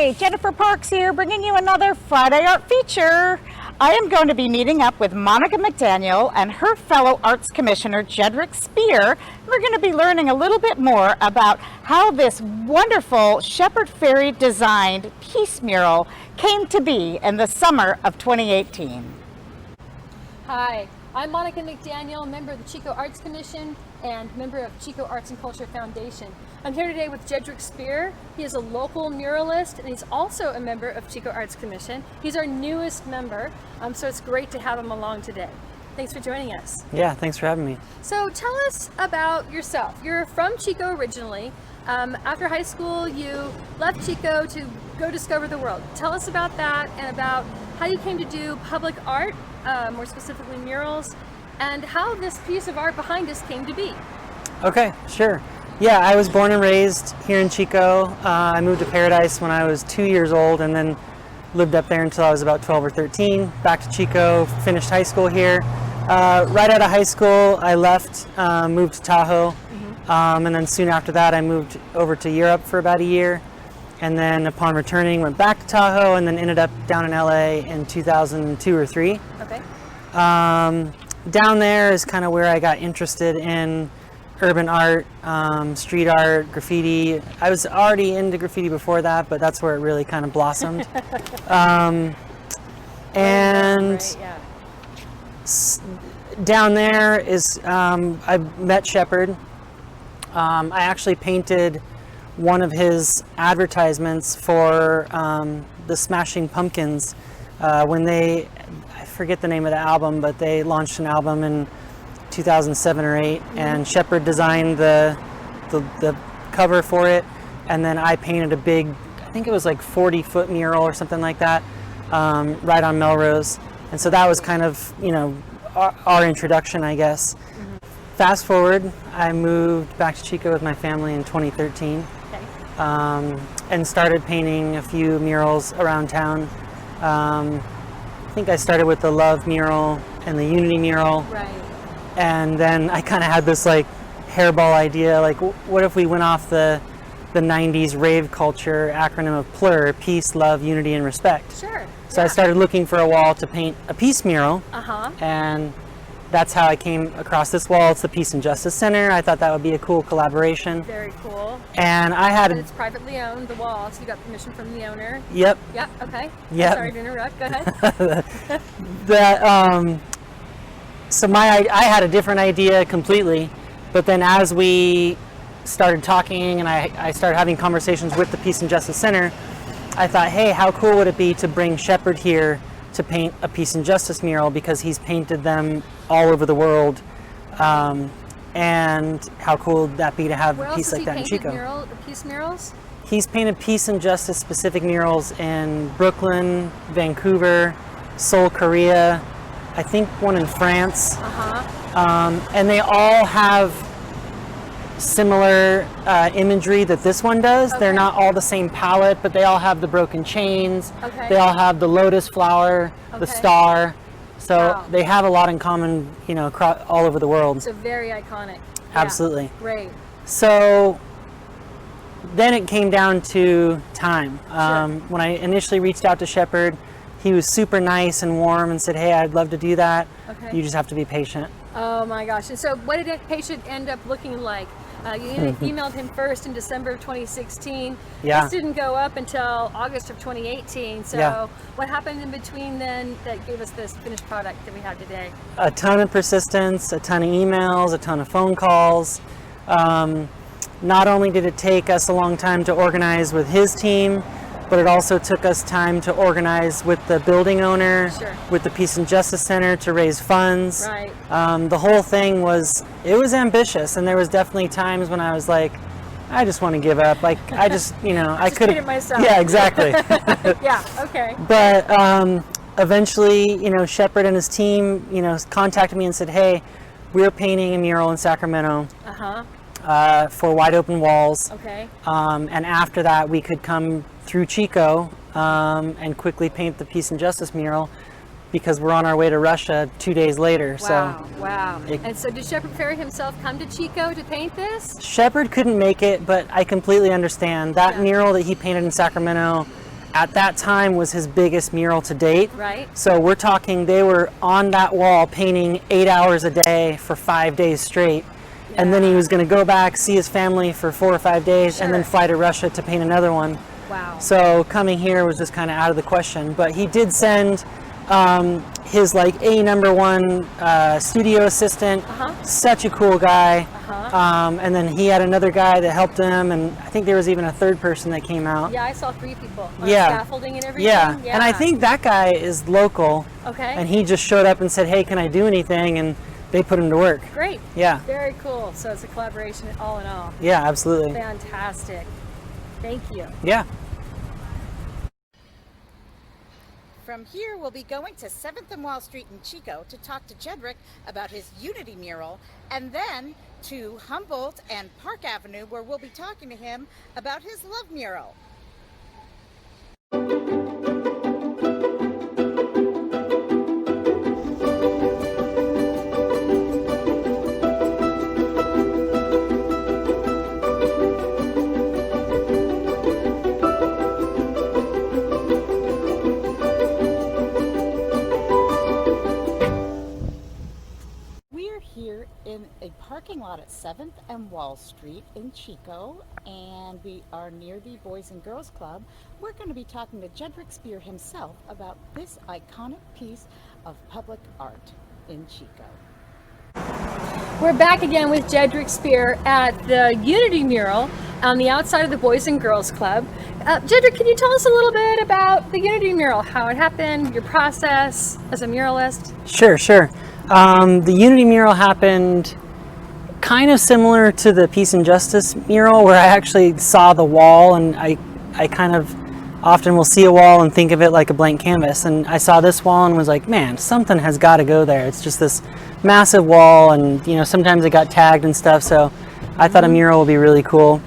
Hi, Jennifer Parks here, bringing you another Friday Art Feature. I am going to be meeting up with Monica McDaniel and her fellow Arts Commissioner, Jedrick Spear. We're going to be learning a little bit more about how this wonderful Shepherd Ferry designed peace mural came to be in the summer of 2018. Hi, I'm Monica McDaniel, member of the Chico Arts Commission and member of Chico Arts and Culture Foundation. I'm here today with Jedrick Spear. He is a local muralist and he's also a member of Chico Arts Commission. He's our newest member, so it's great to have him along today. Thanks for joining us. Yeah, thanks for having me. So tell us about yourself. You're from Chico originally. After high school, you left Chico to go discover the world. Tell us about that and about how you came to do public art, more specifically murals, and how this piece of art behind us came to be. Okay, sure. Yeah, I was born and raised here in Chico. I moved to Paradise when I was 2 years old and then lived up there until I was about 12 or 13. Back to Chico, finished high school here. Right out of high school, I left, moved to Tahoe, and then soon after that I moved over to Europe for about a year. And then upon returning, went back to Tahoe and then ended up down in LA in 2002 or 3. Okay. Down there is kind of where I got interested in urban art, street art, graffiti. I was already into graffiti before that, but that's where it really kind of blossomed. Down there is, I met Shepherd. I actually painted one of his advertisements for the Smashing Pumpkins when I forget the name of the album, but they launched an album in 2007 or 8, and Shepherd designed the cover for it, and then I painted a big, I think it was like 40-foot mural or something like that, right on Melrose. And so that was kind of, you know, our introduction, I guess. Fast forward, I moved back to Chico with my family in 2013. And started painting a few murals around town. I think I started with the Love mural and the Unity mural. Right. And then I kind of had this like hairball idea, like what if we went off the 90s rave culture acronym of PLUR, Peace, Love, Unity, and Respect. Sure. So I started looking for a wall to paint a peace mural. And that's how I came across this wall. It's the Peace and Justice Center. I thought that would be a cool collaboration. Very cool. And I had... And it's privately owned, the wall, so you got permission from the owner. Yep. Yep, okay. Yep. Sorry to interrupt, go ahead. So I had a different idea completely, but then as we started talking and I started having conversations with the Peace and Justice Center, I thought, hey, how cool would it be to bring Shepherd here to paint a Peace and Justice mural, because he's painted them all over the world, and how cool would that be to have a piece like that in Chico? Where else has he painted peace murals? He's painted Peace and Justice specific murals in Brooklyn, Vancouver, Seoul, Korea, I think one in France, and they all have similar imagery that this one does. They're not all the same palette, but they all have the broken chains. They all have the lotus flower, the star. So they have a lot in common, you know, all over the world. So very iconic. Absolutely. Yeah, great. So then it came down to time. When I initially reached out to Shepherd, he was super nice and warm and said, hey, I'd love to do that. You just have to be patient. Oh my gosh. And so what did that patient end up looking like? You emailed him first in December of 2016. This didn't go up until August of 2018. So what happened in between then that gave us this finished product that we have today? A ton of persistence, a ton of emails, a ton of phone calls. Not only did it take us a long time to organize with his team, but it also took us time to organize with the building owner, with the Peace and Justice Center to raise funds. The whole thing was ambitious, and there was definitely times when I was like, I just want to give up. Like, I just, you know, I could have. myself. Yeah, exactly. But eventually, you know, Shepherd and his team, you know, contacted me and said, hey, we're painting a mural in Sacramento. For wide open walls. And after that, we could come through Chico and quickly paint the Peace and Justice mural, because we're on our way to Russia 2 days later. Wow. And so did Shepherd Ferry himself come to Chico to paint this? Shepherd couldn't make it, but I completely understand. That mural that he painted in Sacramento at that time was his biggest mural to date. Right. So we're talking they were on that wall painting 8 hours a day for 5 days straight. And then he was going to go back, see his family for 4 or 5 days, and then fly to Russia to paint another one. Wow. So coming here was just kind of out of the question. But he did send his like #1 studio assistant, such a cool guy. And then he had another guy that helped him, and I think there was even a third person that came out. Yeah, I saw 3 people on Yeah. scaffolding and everything. Yeah, and I think that guy is local. Okay. And he just showed up and said, "Hey, can I do anything?" And they put him to work. Great. Yeah. Very cool. So it's a collaboration all in all. Yeah, absolutely. Fantastic. Thank you. Yeah. From here, we'll be going to 7th and Wall Street in Chico to talk to Jedrick about his Unity mural, and then to Humboldt and Park Avenue, where we'll be talking to him about his love mural. Here in a parking lot at 7th and Wall Street in Chico, and we are near the Boys and Girls Club. We're going to be talking to Jedrick Spear himself about this iconic piece of public art in Chico. We're back again with Jedrick Spear at the Unity mural on the outside of the Boys and Girls Club. Jedrick, can you tell us a little bit about the Unity mural, how it happened, your process as a muralist? Sure. The Unity mural happened kind of similar to the Peace and Justice mural, where I actually saw the wall, and I kind of often will see a wall and think of it like a blank canvas. And I saw this wall and was like, man, something has got to go there. It's just this massive wall, and sometimes it got tagged and stuff. So I thought a mural would be really cool.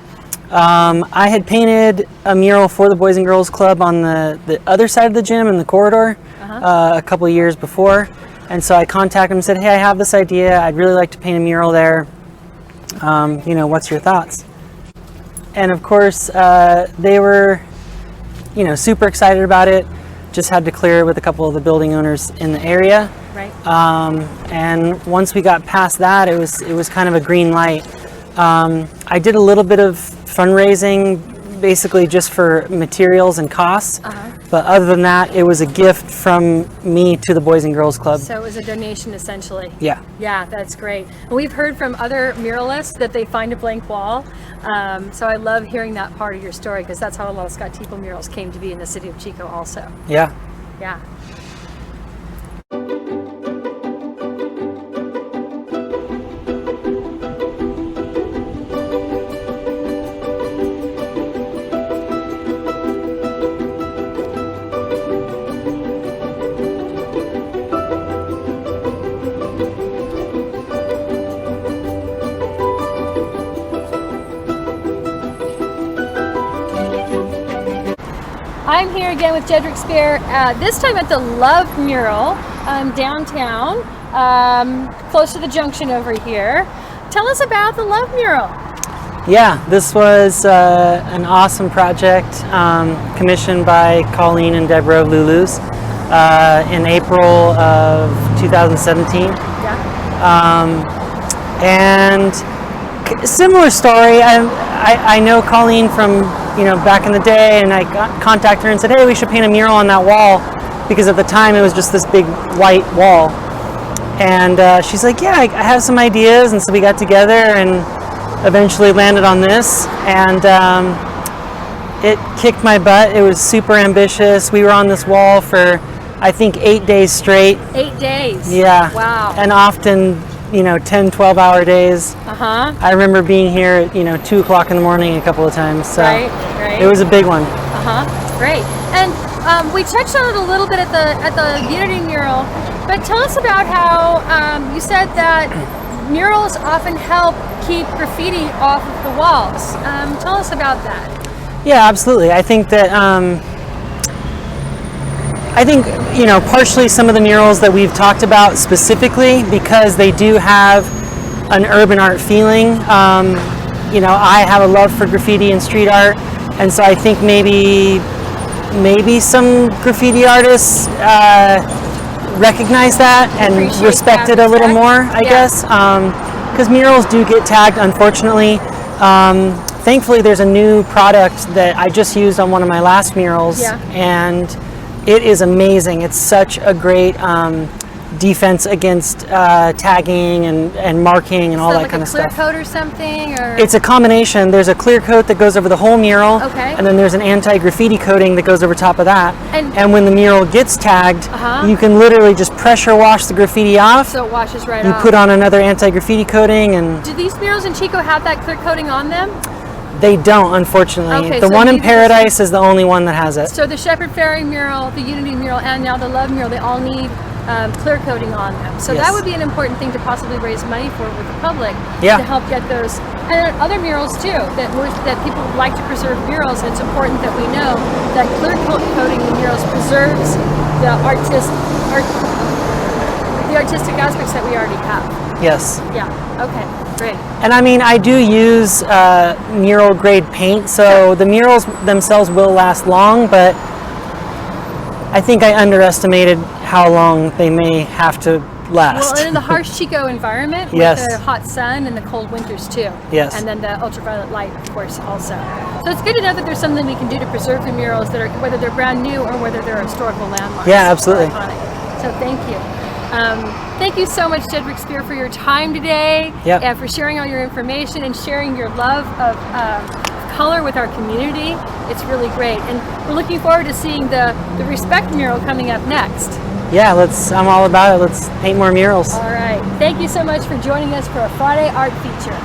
I had painted a mural for the Boys and Girls Club on the other side of the gym in the corridor a couple of years before. And so I contacted him and said, hey, I have this idea. I'd really like to paint a mural there. What's your thoughts? And of course, they were, super excited about it. Just had to clear it with a couple of the building owners in the area. Right. And once we got past that, it was kind of a green light. I did a little bit of fundraising, basically just for materials and costs. But other than that, it was a gift from me to the Boys and Girls Club. So it was a donation essentially. Yeah. Yeah, that's great. And we've heard from other muralists that they find a blank wall. So I love hearing that part of your story, because that's how a lot of Scott Teeple murals came to be in the city of Chico also. Yeah. Yeah. I'm here again with Jedrick Spear, this time at the Love mural downtown, close to the junction over here. Tell us about the Love mural. Yeah, this was an awesome project commissioned by Colleen and Deborah of Lulu's in April of 2017. Yeah. And similar story. I know Colleen from back in the day, and I contacted her and said, hey, we should paint a mural on that wall, because at the time it was just this big white wall. And she's like, yeah, I have some ideas. And so we got together and eventually landed on this, and it kicked my butt. It was super ambitious. We were on this wall for I think 8 days straight. 8 days. Yeah. Wow. And often 10, 12-hour days. I remember being here at 2 o'clock in the morning a couple of times. So right. It was a big one. Great. And we touched on it a little bit at the Unity mural, but tell us about how you said that murals often help keep graffiti off of the walls. Tell us about that. Yeah, absolutely. I think that partially some of the murals that we've talked about specifically, because they do have an urban art feeling. I have a love for graffiti and street art, and so I think maybe maybe some graffiti artists recognize that and Appreciate respect that it a little respect. more, I Yeah. guess. Because murals do get tagged, unfortunately. Thankfully, there's a new product that I just used on one of my last murals, Yeah. and it is amazing. It's such a great defense against tagging and marking and all Is that like kind a of clear stuff. coat or something? Or It's a combination. There's a clear coat that goes over the whole mural, Okay. and then there's an anti-graffiti coating that goes over top of that. And- when the mural gets tagged, Uh-huh. you can literally just pressure wash the graffiti off. so it washes right You off. put on another anti-graffiti coating, and Do these murals in Chico have that clear coating on them? they don't, unfortunately. Okay, the so one in neither Paradise is the only one that has it. So the Shepherd Ferry mural, the Unity mural, and now the Love mural, they all need clear coating on them. So Yes. that would be an important thing to possibly raise money for with the public Yeah. to help get those. And other murals too, that people would like to preserve murals. And it's important that we know that clear coating the murals preserves the artistic aspects that we already have. Yes. Yeah, okay, great. And I mean, I do use mural grade paint, so the murals themselves will last long, but I think I underestimated how long they may have to last. Well, and in the harsh Chico environment, with Yes. the hot sun and the cold winters too. Yes. And then the ultraviolet light, of course, also. So it's good to know that there's something we can do to preserve the murals that are, whether they're brand new or whether they're historical landmarks. Yeah, absolutely. or iconic. So thank you. Thank you so much, Jedrick Spear, for your time today, Yep. and for sharing all your information and sharing your love of color with our community. It's really great, and we're looking forward to seeing the Respect mural coming up next. Yeah, I'm all about it. Let's paint more murals. All right. Thank you so much for joining us for a Friday art feature.